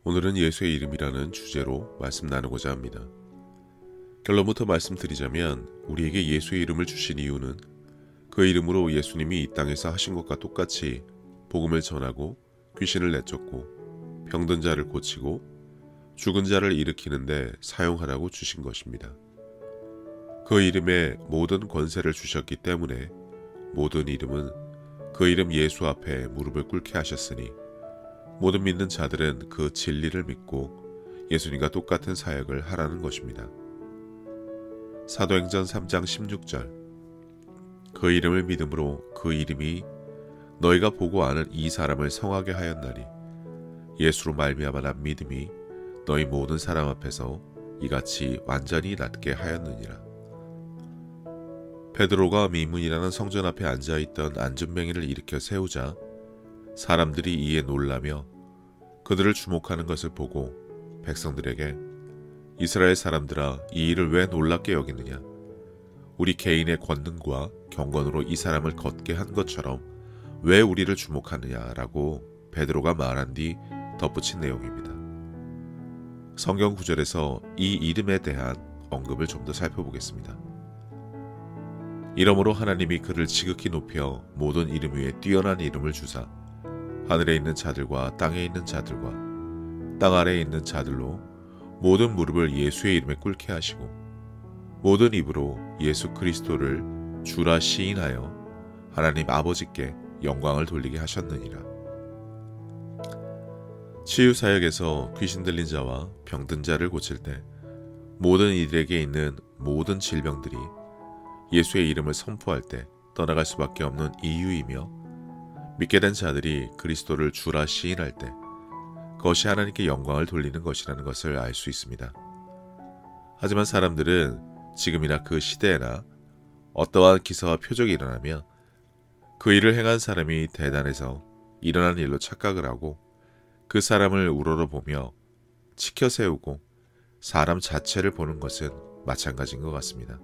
오늘은 예수의 이름이라는 주제로 말씀 나누고자 합니다. 결론부터 말씀드리자면 우리에게 예수의 이름을 주신 이유는 그 이름으로 예수님이 이 땅에서 하신 것과 똑같이 복음을 전하고 귀신을 내쫓고 병든 자를 고치고 죽은 자를 일으키는데 사용하라고 주신 것입니다. 그 이름에 모든 권세를 주셨기 때문에 모든 이름은 그 이름 예수 앞에 무릎을 꿇게 하셨으니 모든 믿는 자들은 그 진리를 믿고 예수님과 똑같은 사역을 하라는 것입니다. 사도행전 3장 16절 그 이름을 믿음으로 그 이름이 너희가 보고 아는 이 사람을 성하게 하였나니 예수로 말미암아 난 믿음이 너희 모든 사람 앞에서 이같이 완전히 낫게 하였느니라. 베드로가 미문이라는 성전 앞에 앉아있던 안전뱅이를 일으켜 세우자 사람들이 이에 놀라며 그들을 주목하는 것을 보고 백성들에게 이스라엘 사람들아 이 일을 왜 놀랍게 여기느냐 우리 개인의 권능과 경건으로 이 사람을 걷게 한 것처럼 왜 우리를 주목하느냐라고 베드로가 말한 뒤 덧붙인 내용입니다. 성경 구절에서 이 이름에 대한 언급을 좀 더 살펴보겠습니다. 이러므로 하나님이 그를 지극히 높여 모든 이름 위에 뛰어난 이름을 주사 하늘에 있는 자들과 땅에 있는 자들과 땅 아래에 있는 자들로 모든 무릎을 예수의 이름에 꿇게 하시고 모든 입으로 예수 그리스도를 주라 시인하여 하나님 아버지께 영광을 돌리게 하셨느니라. 치유사역에서 귀신 들린 자와 병든 자를 고칠 때 모든 이들에게 있는 모든 질병들이 예수의 이름을 선포할 때 떠나갈 수밖에 없는 이유이며 믿게 된 자들이 그리스도를 주라 시인할 때 그것이 하나님께 영광을 돌리는 것이라는 것을 알 수 있습니다. 하지만 사람들은 지금이나 그 시대에나 어떠한 기사와 표적이 일어나면 그 일을 행한 사람이 대단해서 일어난 일로 착각을 하고 그 사람을 우러러보며 치켜 세우고 사람 자체를 보는 것은 마찬가지인 것 같습니다.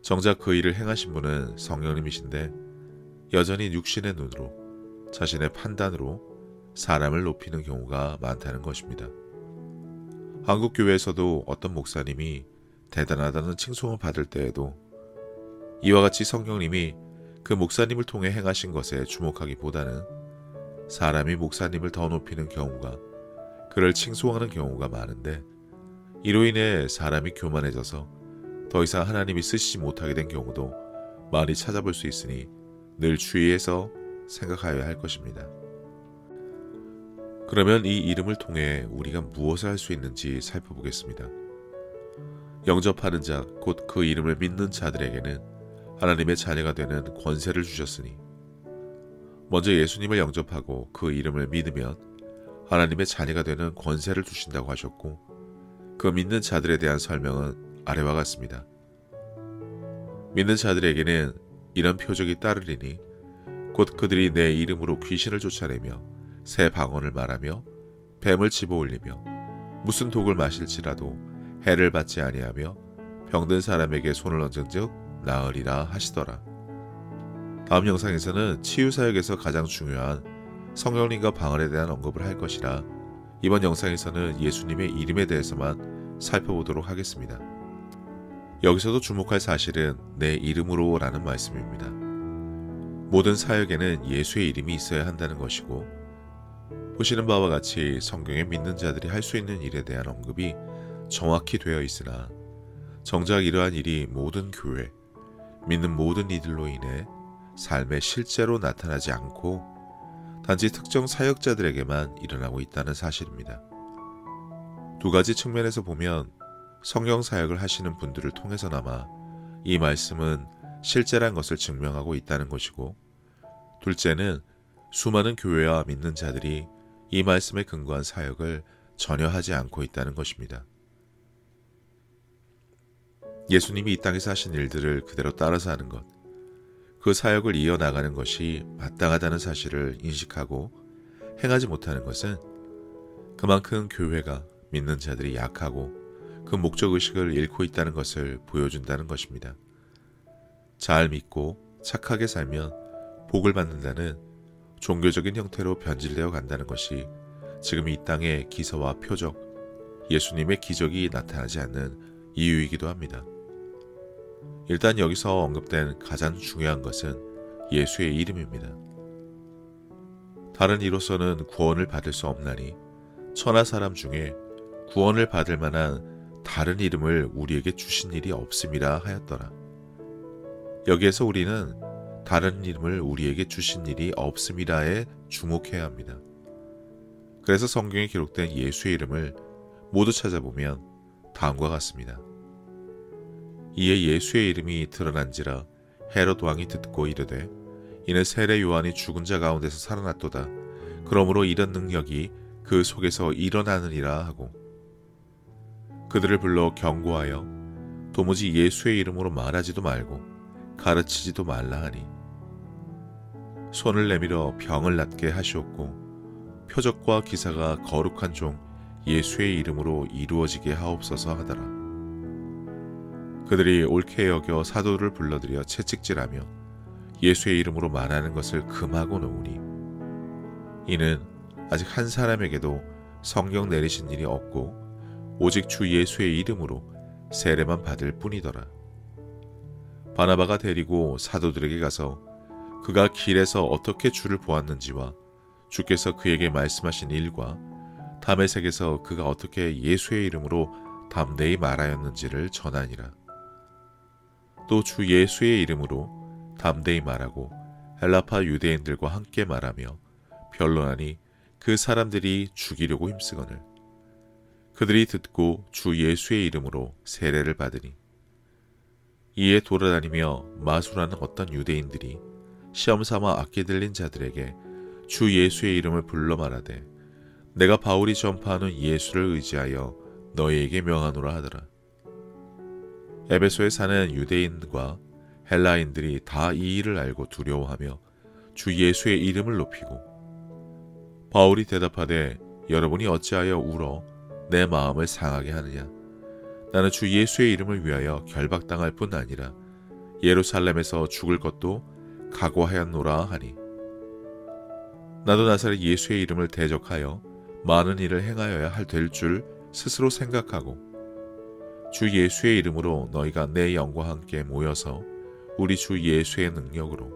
정작 그 일을 행하신 분은 성령님이신데 여전히 육신의 눈으로 자신의 판단으로 사람을 높이는 경우가 많다는 것입니다. 한국 교회에서도 어떤 목사님이 대단하다는 칭송을 받을 때에도 이와 같이 성령님이 그 목사님을 통해 행하신 것에 주목하기보다는 사람이 목사님을 더 높이는 경우가 그를 칭송하는 경우가 많은데 이로 인해 사람이 교만해져서 더 이상 하나님이 쓰시지 못하게 된 경우도 많이 찾아볼 수 있으니 늘 주의해서 생각하여야 할 것입니다. 그러면 이 이름을 통해 우리가 무엇을 할 수 있는지 살펴보겠습니다. 영접하는 자, 곧 그 이름을 믿는 자들에게는 하나님의 자녀가 되는 권세를 주셨으니 먼저 예수님을 영접하고 그 이름을 믿으면 하나님의 자녀가 되는 권세를 주신다고 하셨고 그 믿는 자들에 대한 설명은 아래와 같습니다. 믿는 자들에게는 이런 표적이 따르리니 곧 그들이 내 이름으로 귀신을 쫓아내며 새 방언을 말하며 뱀을 집어올리며 무슨 독을 마실지라도 해를 받지 아니하며 병든 사람에게 손을 얹은즉 나으리라 하시더라. 다음 영상에서는 치유사역에서 가장 중요한 성령님과 방언에 대한 언급을 할 것이라 이번 영상에서는 예수님의 이름에 대해서만 살펴보도록 하겠습니다. 여기서도 주목할 사실은 내 이름으로 라는 말씀입니다. 모든 사역에는 예수의 이름이 있어야 한다는 것이고 보시는 바와 같이 성경에 믿는 자들이 할 수 있는 일에 대한 언급이 정확히 되어 있으나 정작 이러한 일이 모든 교회, 믿는 모든 이들로 인해 삶에 실제로 나타나지 않고 단지 특정 사역자들에게만 일어나고 있다는 사실입니다. 두 가지 측면에서 보면 성경 사역을 하시는 분들을 통해서나마 이 말씀은 실제란 것을 증명하고 있다는 것이고 둘째는 수많은 교회와 믿는 자들이 이 말씀에 근거한 사역을 전혀 하지 않고 있다는 것입니다. 예수님이 이 땅에서 하신 일들을 그대로 따라서 하는 것, 그 사역을 이어나가는 것이 마땅하다는 사실을 인식하고 행하지 못하는 것은 그만큼 교회가 믿는 자들이 약하고 그 목적의식을 잃고 있다는 것을 보여준다는 것입니다. 잘 믿고 착하게 살면 복을 받는다는 종교적인 형태로 변질되어 간다는 것이 지금 이 땅에 기사와 표적, 예수님의 기적이 나타나지 않는 이유이기도 합니다. 일단 여기서 언급된 가장 중요한 것은 예수의 이름입니다. 다른 이로서는 구원을 받을 수 없나니 천하 사람 중에 구원을 받을 만한 다른 이름을 우리에게 주신 일이 없음이라 하였더라. 여기에서 우리는 다른 이름을 우리에게 주신 일이 없음이라에 주목해야 합니다. 그래서 성경에 기록된 예수의 이름을 모두 찾아보면 다음과 같습니다. 이에 예수의 이름이 드러난지라 헤롯 왕이 듣고 이르되 이는 세례 요한이 죽은 자 가운데서 살아났도다. 그러므로 이런 능력이 그 속에서 일어나느니라 하고 그들을 불러 경고하여 도무지 예수의 이름으로 말하지도 말고 가르치지도 말라 하니 손을 내밀어 병을 낫게 하시었고 표적과 기사가 거룩한 종 예수의 이름으로 이루어지게 하옵소서 하더라. 그들이 옳게 여겨 사도를 불러들여 채찍질하며 예수의 이름으로 말하는 것을 금하고 놓으니 이는 아직 한 사람에게도 성령 내리신 일이 없고 오직 주 예수의 이름으로 세례만 받을 뿐이더라. 바나바가 데리고 사도들에게 가서 그가 길에서 어떻게 주를 보았는지와 주께서 그에게 말씀하신 일과 다메섹에서 그가 어떻게 예수의 이름으로 담대히 말하였는지를 전하니라. 또 주 예수의 이름으로 담대히 말하고 헬라파 유대인들과 함께 말하며 변론하니 그 사람들이 죽이려고 힘쓰거늘 그들이 듣고 주 예수의 이름으로 세례를 받으니 이에 돌아다니며 마술하는 어떤 유대인들이 시험삼아 악기 들린 자들에게 주 예수의 이름을 불러 말하되 내가 바울이 전파하는 예수를 의지하여 너희에게 명하노라 하더라. 에베소에 사는 유대인과 헬라인들이 다 이 일을 알고 두려워하며 주 예수의 이름을 높이고 바울이 대답하되 여러분이 어찌하여 울어 내 마음을 상하게 하느냐. 나는 주 예수의 이름을 위하여 결박당할 뿐 아니라 예루살렘에서 죽을 것도 각오하였노라 하니 나도 나사렛 예수의 이름을 대적하여 많은 일을 행하여야 될 줄 스스로 생각하고 주 예수의 이름으로 너희가 내 영과 함께 모여서 우리 주 예수의 능력으로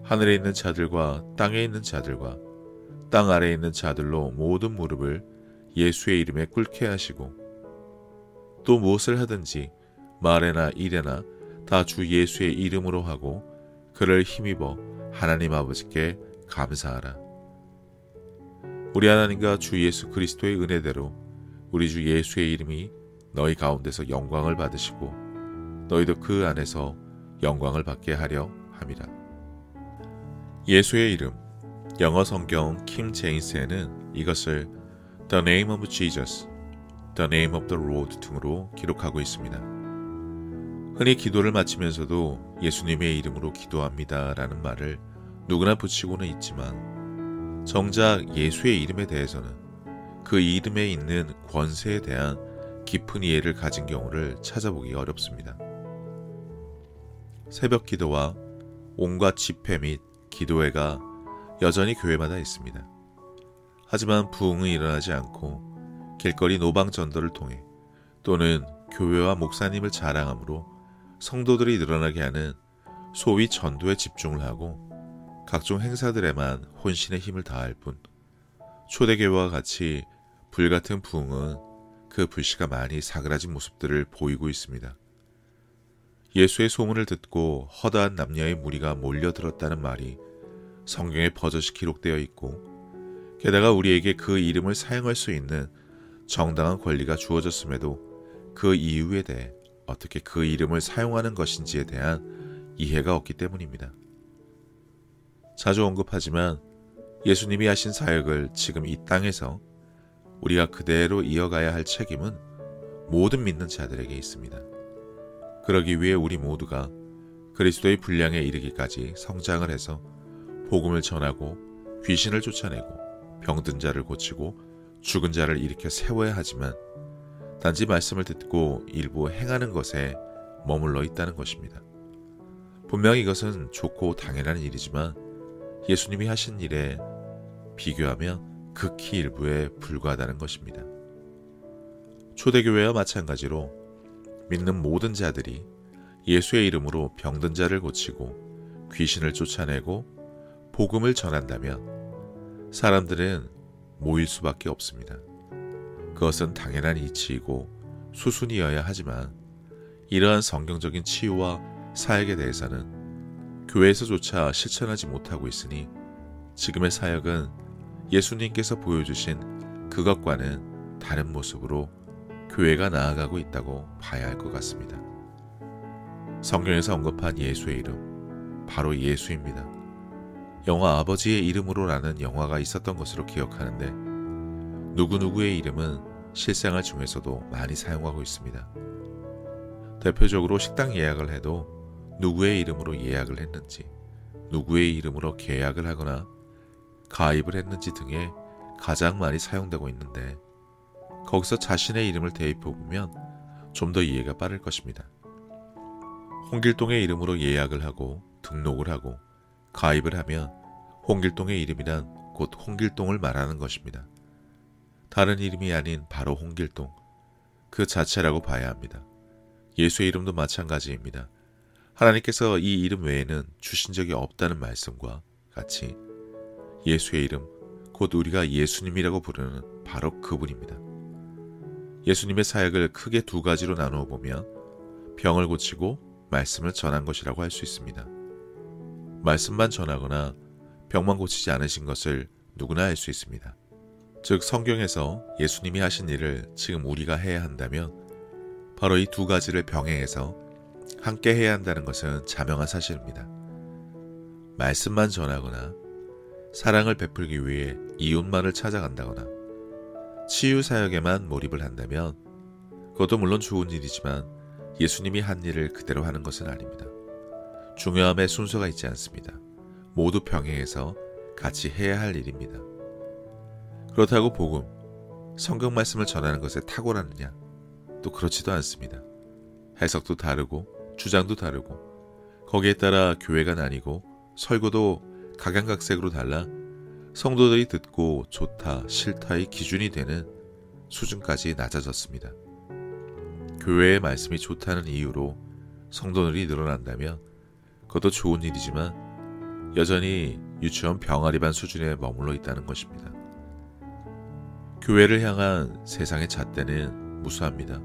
하늘에 있는 자들과 땅에 있는 자들과 땅 아래에 있는 자들로 모든 무릎을 예수의 이름에 꿇게 하시고 또 무엇을 하든지 말에나 일에나 다 주 예수의 이름으로 하고 그를 힘입어 하나님 아버지께 감사하라. 우리 하나님과 주 예수 그리스도의 은혜대로 우리 주 예수의 이름이 너희 가운데서 영광을 받으시고 너희도 그 안에서 영광을 받게 하려 함이라. 예수의 이름, 영어 성경 킹 제임스에는 이것을 The name of Jesus, The name of the Lord 등으로 기록하고 있습니다. 흔히 기도를 마치면서도 예수님의 이름으로 기도합니다 라는 말을 누구나 붙이고는 있지만 정작 예수의 이름에 대해서는 그 이름에 있는 권세에 대한 깊은 이해를 가진 경우를 찾아보기 어렵습니다. 새벽 기도와 온갖 집회 및 기도회가 여전히 교회마다 있습니다. 하지만 부흥은 일어나지 않고 길거리 노방 전도를 통해 또는 교회와 목사님을 자랑함으로 성도들이 늘어나게 하는 소위 전도에 집중을 하고 각종 행사들에만 혼신의 힘을 다할 뿐 초대교회와 같이 불같은 부흥은 그 불씨가 많이 사그라진 모습들을 보이고 있습니다. 예수의 소문을 듣고 허다한 남녀의 무리가 몰려들었다는 말이 성경에 버젓이 기록되어 있고 게다가 우리에게 그 이름을 사용할 수 있는 정당한 권리가 주어졌음에도 그 이유에 대해 어떻게 그 이름을 사용하는 것인지에 대한 이해가 없기 때문입니다. 자주 언급하지만 예수님이 하신 사역을 지금 이 땅에서 우리가 그대로 이어가야 할 책임은 모든 믿는 자들에게 있습니다. 그러기 위해 우리 모두가 그리스도의 분량에 이르기까지 성장을 해서 복음을 전하고 귀신을 쫓아내고 병든 자를 고치고 죽은 자를 일으켜 세워야 하지만 단지 말씀을 듣고 일부 행하는 것에 머물러 있다는 것입니다. 분명히 이것은 좋고 당연한 일이지만 예수님이 하신 일에 비교하면 극히 일부에 불과하다는 것입니다. 초대교회와 마찬가지로 믿는 모든 자들이 예수의 이름으로 병든 자를 고치고 귀신을 쫓아내고 복음을 전한다면 사람들은 모일 수밖에 없습니다. 그것은 당연한 이치이고 수순이어야 하지만 이러한 성경적인 치유와 사역에 대해서는 교회에서조차 실천하지 못하고 있으니 지금의 사역은 예수님께서 보여주신 그것과는 다른 모습으로 교회가 나아가고 있다고 봐야 할 것 같습니다. 성경에서 언급한 예수의 이름, 바로 예수입니다. 영화 아버지의 이름으로라는 영화가 있었던 것으로 기억하는데 누구누구의 이름은 실생활 중에서도 많이 사용하고 있습니다. 대표적으로 식당 예약을 해도 누구의 이름으로 예약을 했는지, 누구의 이름으로 계약을 하거나 가입을 했는지 등에 가장 많이 사용되고 있는데 거기서 자신의 이름을 대입해 보면 좀 더 이해가 빠를 것입니다. 홍길동의 이름으로 예약을 하고 등록을 하고 가입을 하면 홍길동의 이름이란 곧 홍길동을 말하는 것입니다. 다른 이름이 아닌 바로 홍길동, 그 자체라고 봐야 합니다. 예수의 이름도 마찬가지입니다. 하나님께서 이 이름 외에는 주신 적이 없다는 말씀과 같이 예수의 이름, 곧 우리가 예수님이라고 부르는 바로 그분입니다. 예수님의 사역을 크게 두 가지로 나누어 보면 병을 고치고 말씀을 전한 것이라고 할 수 있습니다. 말씀만 전하거나 병만 고치지 않으신 것을 누구나 알 수 있습니다. 즉 성경에서 예수님이 하신 일을 지금 우리가 해야 한다면 바로 이 두 가지를 병행해서 함께 해야 한다는 것은 자명한 사실입니다. 말씀만 전하거나 사랑을 베풀기 위해 이웃만을 찾아간다거나 치유 사역에만 몰입을 한다면 그것도 물론 좋은 일이지만 예수님이 한 일을 그대로 하는 것은 아닙니다. 중요함에 순서가 있지 않습니다. 모두 병행해서 같이 해야 할 일입니다. 그렇다고 복음, 성경 말씀을 전하는 것에 탁월하느냐? 또 그렇지도 않습니다. 해석도 다르고 주장도 다르고 거기에 따라 교회가 나뉘고 설교도 각양각색으로 달라 성도들이 듣고 좋다, 싫다의 기준이 되는 수준까지 낮아졌습니다. 교회의 말씀이 좋다는 이유로 성도들이 늘어난다면 그것도 좋은 일이지만 여전히 유치원 병아리반 수준에 머물러 있다는 것입니다. 교회를 향한 세상의 잣대는 무수합니다.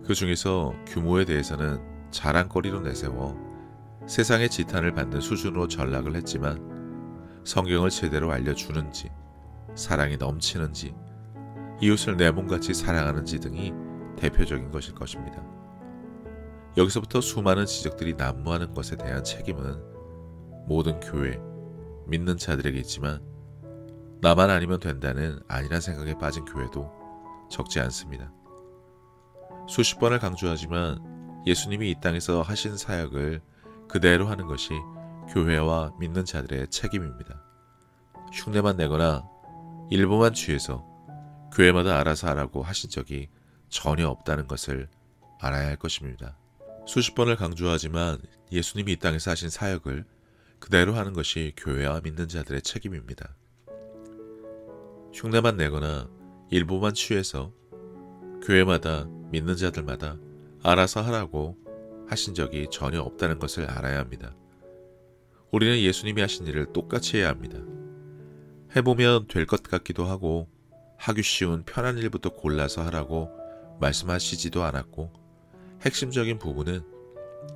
그 중에서 규모에 대해서는 자랑거리로 내세워 세상의 지탄을 받는 수준으로 전락을 했지만 성경을 제대로 알려주는지, 사랑이 넘치는지, 이웃을 내 몸같이 사랑하는지 등이 대표적인 것일 것입니다. 여기서부터 수많은 지적들이 난무하는 것에 대한 책임은 모든 교회, 믿는 자들에게 있지만 나만 아니면 된다는 안일한 생각에 빠진 교회도 적지 않습니다. 수십 번을 강조하지만 예수님이 이 땅에서 하신 사역을 그대로 하는 것이 교회와 믿는 자들의 책임입니다. 흉내만 내거나 일부만 취해서 교회마다 알아서 하라고 하신 적이 전혀 없다는 것을 알아야 할 것입니다. 수십 번을 강조하지만 예수님이 이 땅에서 하신 사역을 그대로 하는 것이 교회와 믿는 자들의 책임입니다. 흉내만 내거나 일부만 취해서 교회마다 믿는 자들마다 알아서 하라고 하신 적이 전혀 없다는 것을 알아야 합니다. 우리는 예수님이 하신 일을 똑같이 해야 합니다. 해보면 될 것 같기도 하고 하기 쉬운 편한 일부터 골라서 하라고 말씀하시지도 않았고 핵심적인 부분은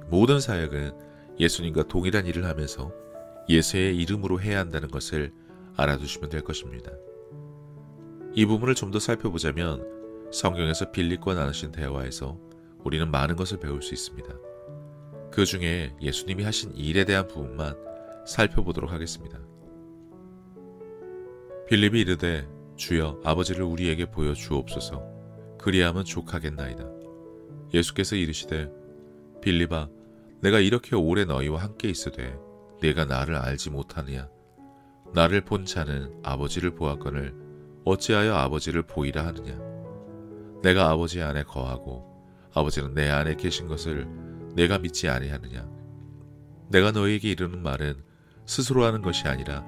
모든 사역은 예수님과 동일한 일을 하면서 예수의 이름으로 해야 한다는 것을 알아두시면 될 것입니다. 이 부분을 좀 더 살펴보자면 성경에서 빌립과 나누신 대화에서 우리는 많은 것을 배울 수 있습니다. 그 중에 예수님이 하신 일에 대한 부분만 살펴보도록 하겠습니다. 빌립이 이르되 주여 아버지를 우리에게 보여 주옵소서. 그리하면 족하겠나이다. 예수께서 이르시되 빌립아 내가 이렇게 오래 너희와 함께 있으되 네가 나를 알지 못하느냐. 나를 본 자는 아버지를 보았거늘 어찌하여 아버지를 보이라 하느냐. 내가 아버지 안에 거하고 아버지는 내 안에 계신 것을 내가 믿지 아니하느냐. 내가 너희에게 이르는 말은 스스로 하는 것이 아니라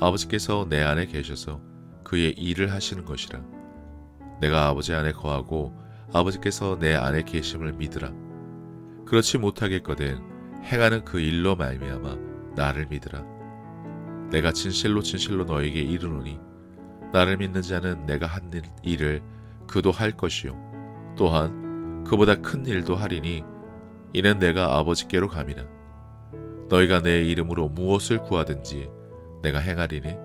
아버지께서 내 안에 계셔서 그의 일을 하시는 것이라. 내가 아버지 안에 거하고 아버지께서 내 안에 계심을 믿으라. 그렇지 못하겠거든 행하는 그 일로 말미암아 나를 믿으라. 내가 진실로 진실로 너에게 이르노니 나를 믿는 자는 내가 한 일을 그도 할 것이요 또한 그보다 큰 일도 하리니 이는 내가 아버지께로 감이라. 너희가 내 이름으로 무엇을 구하든지 내가 행하리니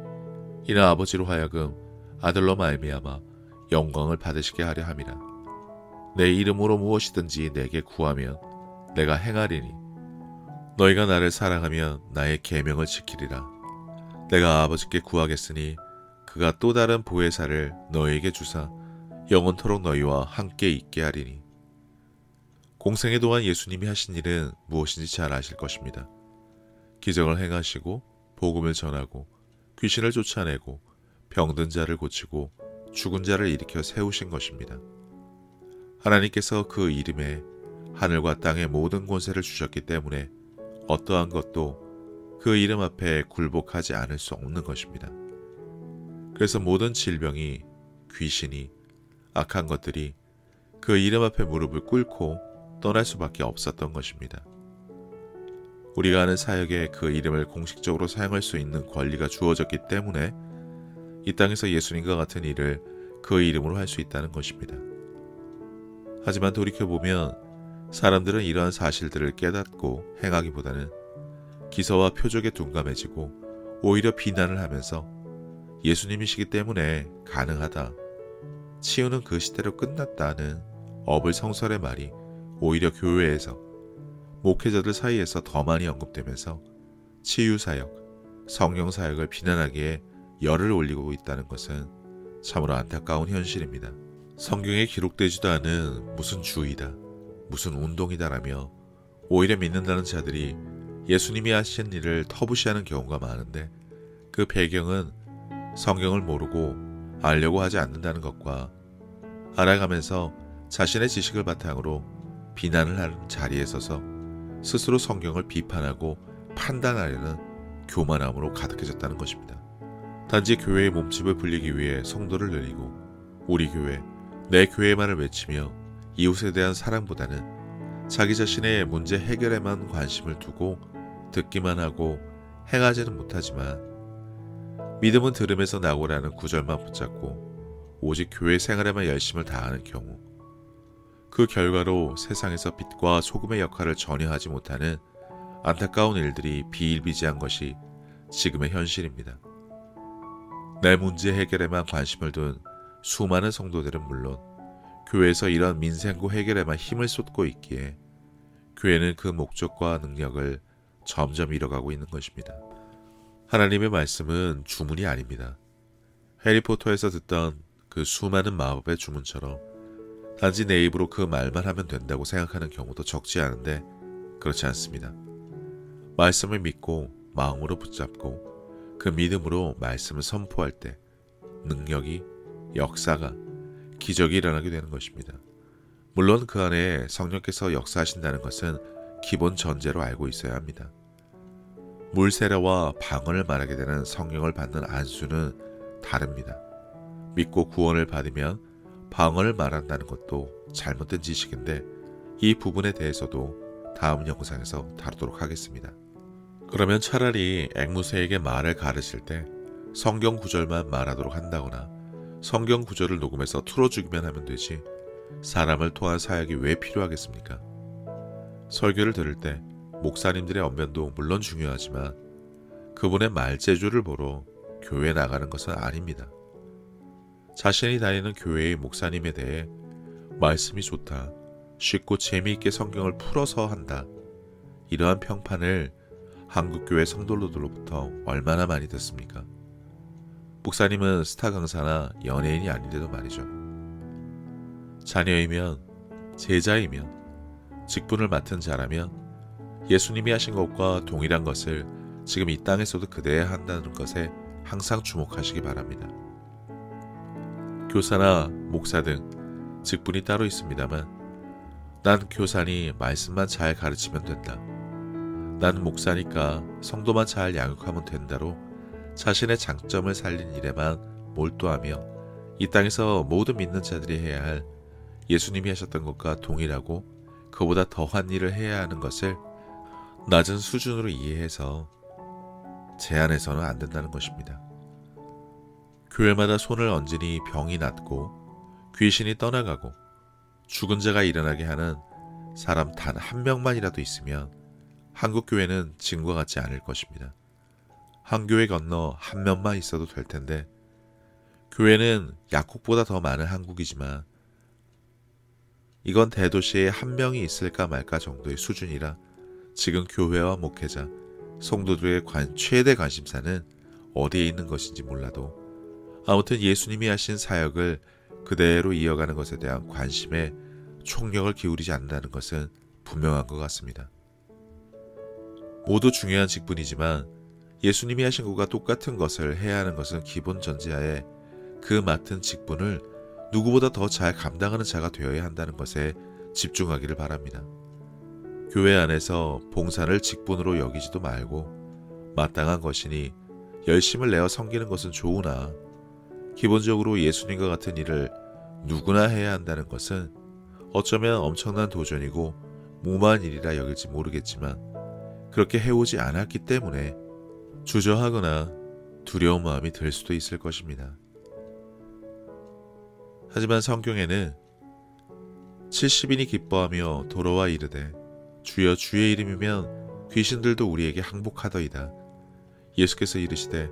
이는 아버지로 하여금 아들로 말미암아 영광을 받으시게 하려 함이라. 내 이름으로 무엇이든지 내게 구하면 내가 행하리니 너희가 나를 사랑하면 나의 계명을 지키리라. 내가 아버지께 구하겠으니 그가 또 다른 보혜사를 너희에게 주사 영원토록 너희와 함께 있게 하리니. 공생애 동안 예수님이 하신 일은 무엇인지 잘 아실 것입니다. 기적을 행하시고 복음을 전하고 귀신을 쫓아내고 병든 자를 고치고 죽은 자를 일으켜 세우신 것입니다. 하나님께서 그 이름에 하늘과 땅의 모든 권세를 주셨기 때문에 어떠한 것도 그 이름 앞에 굴복하지 않을 수 없는 것입니다. 그래서 모든 질병이, 귀신이, 악한 것들이 그 이름 앞에 무릎을 꿇고 떠날 수밖에 없었던 것입니다. 우리가 하는 사역에 그 이름을 공식적으로 사용할 수 있는 권리가 주어졌기 때문에 이 땅에서 예수님과 같은 일을 그 이름으로 할 수 있다는 것입니다. 하지만 돌이켜보면 사람들은 이러한 사실들을 깨닫고 행하기보다는 기사와 표적에 둔감해지고 오히려 비난을 하면서 예수님이시기 때문에 가능하다, 치유는 그 시대로 끝났다는 어불성설의 말이 오히려 교회에서 목회자들 사이에서 더 많이 언급되면서 치유사역, 성령사역을 비난하기에 열을 올리고 있다는 것은 참으로 안타까운 현실입니다. 성경에 기록되지도 않은 무슨 주의다, 무슨 운동이다라며 오히려 믿는다는 자들이 예수님이 하신 일을 터부시하는 경우가 많은데 그 배경은 성경을 모르고 알려고 하지 않는다는 것과 알아가면서 자신의 지식을 바탕으로 비난을 하는 자리에 서서 스스로 성경을 비판하고 판단하려는 교만함으로 가득해졌다는 것입니다. 단지 교회의 몸집을 불리기 위해 성도를 늘리고 우리 교회, 내 교회만을 외치며 이웃에 대한 사랑보다는 자기 자신의 문제 해결에만 관심을 두고 듣기만 하고 행하지는 못하지만 믿음은 들음에서 나오라는 구절만 붙잡고 오직 교회 생활에만 열심을 다하는 경우, 그 결과로 세상에서 빛과 소금의 역할을 전혀 하지 못하는 안타까운 일들이 비일비재한 것이 지금의 현실입니다. 내 문제 해결에만 관심을 둔 수많은 성도들은 물론 교회에서 이런 민생구 해결에만 힘을 쏟고 있기에 교회는 그 목적과 능력을 점점 잃어가고 있는 것입니다. 하나님의 말씀은 주문이 아닙니다. 해리포터에서 듣던 그 수많은 마법의 주문처럼 단지 내 입으로 그 말만 하면 된다고 생각하는 경우도 적지 않은데 그렇지 않습니다. 말씀을 믿고 마음으로 붙잡고 그 믿음으로 말씀을 선포할 때 능력이, 역사가, 기적이 일어나게 되는 것입니다. 물론 그 안에 성령께서 역사하신다는 것은 기본 전제로 알고 있어야 합니다. 물세례와 방언을 말하게 되는 성령을 받는 안수는 다릅니다. 믿고 구원을 받으면 방언을 말한다는 것도 잘못된 지식인데 이 부분에 대해서도 다음 영상에서 다루도록 하겠습니다. 그러면 차라리 앵무새에게 말을 가르칠 때 성경 구절만 말하도록 한다거나 성경 구절을 녹음해서 틀어주기만 하면 되지 사람을 통한 사역이 왜 필요하겠습니까? 설교를 들을 때 목사님들의 언변도 물론 중요하지만 그분의 말재주를 보러 교회에 나가는 것은 아닙니다. 자신이 다니는 교회의 목사님에 대해 말씀이 좋다, 쉽고 재미있게 성경을 풀어서 한다, 이러한 평판을 한국교회 성도들로부터 얼마나 많이 듣습니까? 목사님은 스타 강사나 연예인이 아닌데도 말이죠. 자녀이면, 제자이면, 직분을 맡은 자라면 예수님이 하신 것과 동일한 것을 지금 이 땅에서도 그대야 한다는 것에 항상 주목하시기 바랍니다. 교사나 목사 등 직분이 따로 있습니다만 난 교사니 말씀만 잘 가르치면 된다, 난 목사니까 성도만 잘 양육하면 된다로 자신의 장점을 살린 일에만 몰두하며 이 땅에서 모든 믿는 자들이 해야 할 예수님이 하셨던 것과 동일하고 그보다 더한 일을 해야 하는 것을 낮은 수준으로 이해해서 제한해서는 안 된다는 것입니다. 교회마다 손을 얹으니 병이 낫고 귀신이 떠나가고 죽은 자가 일어나게 하는 사람 단 한 명만이라도 있으면 한국 교회는 지금과 같지 않을 것입니다. 한 교회 건너 한 명만 있어도 될 텐데 교회는 약국보다 더 많은 한국이지만 이건 대도시에 한 명이 있을까 말까 정도의 수준이라 지금 교회와 목회자, 성도들의 최대 관심사는 어디에 있는 것인지 몰라도 아무튼 예수님이 하신 사역을 그대로 이어가는 것에 대한 관심에 총력을 기울이지 않는다는 것은 분명한 것 같습니다. 모두 중요한 직분이지만 예수님이 하신 것과 똑같은 것을 해야 하는 것은 기본 전제하에 그 맡은 직분을 누구보다 더 잘 감당하는 자가 되어야 한다는 것에 집중하기를 바랍니다. 교회 안에서 봉사를 직분으로 여기지도 말고 마땅한 것이니 열심을 내어 섬기는 것은 좋으나 기본적으로 예수님과 같은 일을 누구나 해야 한다는 것은 어쩌면 엄청난 도전이고 무모한 일이라 여길지 모르겠지만 그렇게 해오지 않았기 때문에 주저하거나 두려운 마음이 들 수도 있을 것입니다. 하지만 성경에는 70인이 기뻐하며 돌아와 이르되 주여 주의 이름이면 귀신들도 우리에게 항복하더이다. 예수께서 이르시되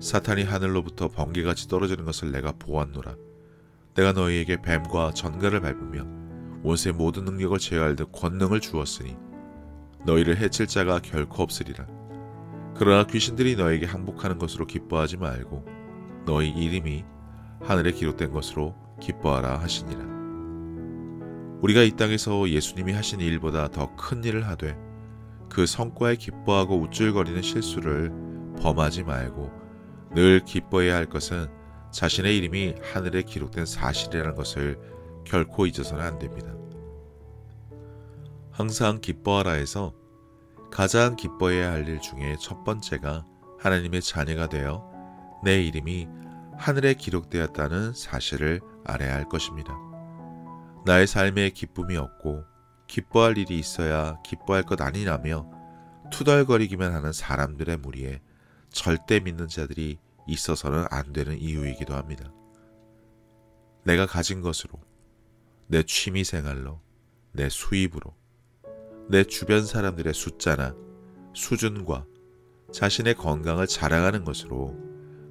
사탄이 하늘로부터 번개같이 떨어지는 것을 내가 보았노라. 내가 너희에게 뱀과 전갈을 밟으며 원수의 모든 능력을 제어할 듯 권능을 주었으니 너희를 해칠 자가 결코 없으리라. 그러나 귀신들이 너에게 항복하는 것으로 기뻐하지 말고 너희 이름이 하늘에 기록된 것으로 기뻐하라 하시니라. 우리가 이 땅에서 예수님이 하신 일보다 더 큰 일을 하되 그 성과에 기뻐하고 우쭐거리는 실수를 범하지 말고 늘 기뻐해야 할 것은 자신의 이름이 하늘에 기록된 사실이라는 것을 결코 잊어서는 안 됩니다. 항상 기뻐하라 해서 가장 기뻐해야 할 일 중에 첫 번째가 하나님의 자녀가 되어 내 이름이 하늘에 기록되었다는 사실을 알아야 할 것입니다. 나의 삶에 기쁨이 없고 기뻐할 일이 있어야 기뻐할 것 아니라며 투덜거리기만 하는 사람들의 무리에 절대 믿는 자들이 있어서는 안 되는 이유이기도 합니다. 내가 가진 것으로, 내 취미 생활로, 내 수입으로, 내 주변 사람들의 숫자나 수준과 자신의 건강을 자랑하는 것으로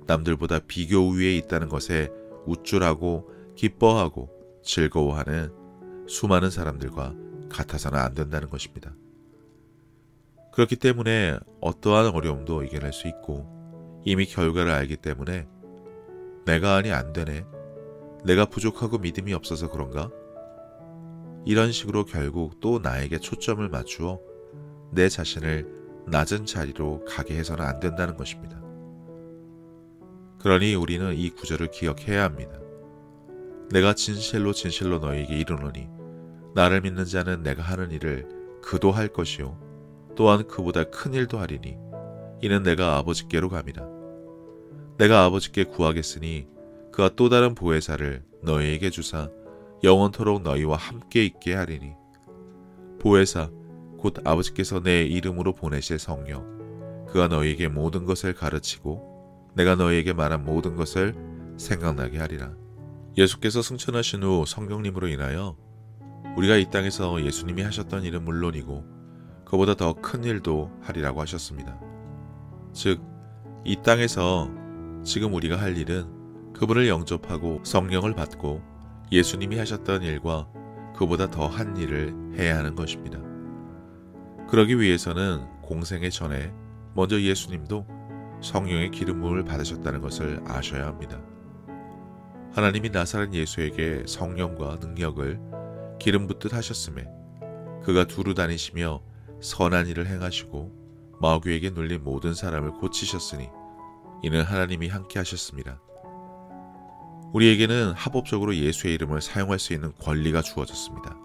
남들보다 비교 우위에 있다는 것에 우쭐하고 기뻐하고 즐거워하는 수많은 사람들과 같아서는 안 된다는 것입니다. 그렇기 때문에 어떠한 어려움도 이겨낼 수 있고 이미 결과를 알기 때문에 내가 아니 안 되네, 내가 부족하고 믿음이 없어서 그런가? 이런 식으로 결국 또 나에게 초점을 맞추어 내 자신을 낮은 자리로 가게 해서는 안 된다는 것입니다. 그러니 우리는 이 구절을 기억해야 합니다. 내가 진실로 진실로 너희에게 이르노니 나를 믿는 자는 내가 하는 일을 그도 할 것이요 또한 그보다 큰 일도 하리니 이는 내가 아버지께로 감이라. 내가 아버지께 구하겠으니 그가 또 다른 보혜사를 너희에게 주사 영원토록 너희와 함께 있게 하리니 보혜사 곧 아버지께서 내 이름으로 보내실 성령 그가 너희에게 모든 것을 가르치고 내가 너희에게 말한 모든 것을 생각나게 하리라. 예수께서 승천하신 후 성령님으로 인하여 우리가 이 땅에서 예수님이 하셨던 일은 물론이고 그보다 더 큰 일도 하리라고 하셨습니다. 즉, 이 땅에서 지금 우리가 할 일은 그분을 영접하고 성령을 받고 예수님이 하셨던 일과 그보다 더한 일을 해야 하는 것입니다. 그러기 위해서는 공생의 전에 먼저 예수님도 성령의 기름 부음을 받으셨다는 것을 아셔야 합니다. 하나님이 나사렛 예수에게 성령과 능력을 기름 붓듯 하셨음에 그가 두루 다니시며 선한 일을 행하시고 마귀에게 눌린 모든 사람을 고치셨으니 이는 하나님이 함께 하셨습니다. 우리에게는 합법적으로 예수의 이름을 사용할 수 있는 권리가 주어졌습니다.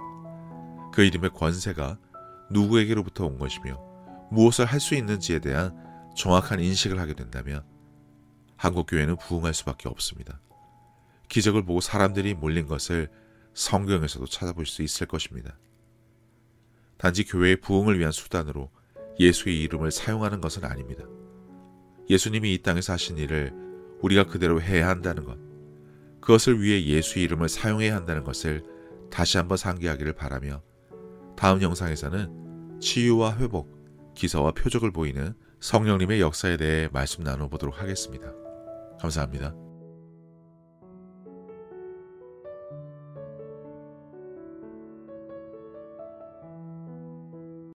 그 이름의 권세가 누구에게로부터 온 것이며 무엇을 할 수 있는지에 대한 정확한 인식을 하게 된다면 한국교회는 부흥할 수밖에 없습니다. 기적을 보고 사람들이 몰린 것을 성경에서도 찾아볼 수 있을 것입니다. 단지 교회의 부흥을 위한 수단으로 예수의 이름을 사용하는 것은 아닙니다. 예수님이 이 땅에서 하신 일을 우리가 그대로 해야 한다는 것, 그것을 위해 예수의 이름을 사용해야 한다는 것을 다시 한번 상기하기를 바라며 다음 영상에서는 치유와 회복, 기사와 표적을 보이는 성령님의 역사에 대해 말씀 나눠보도록 하겠습니다. 감사합니다.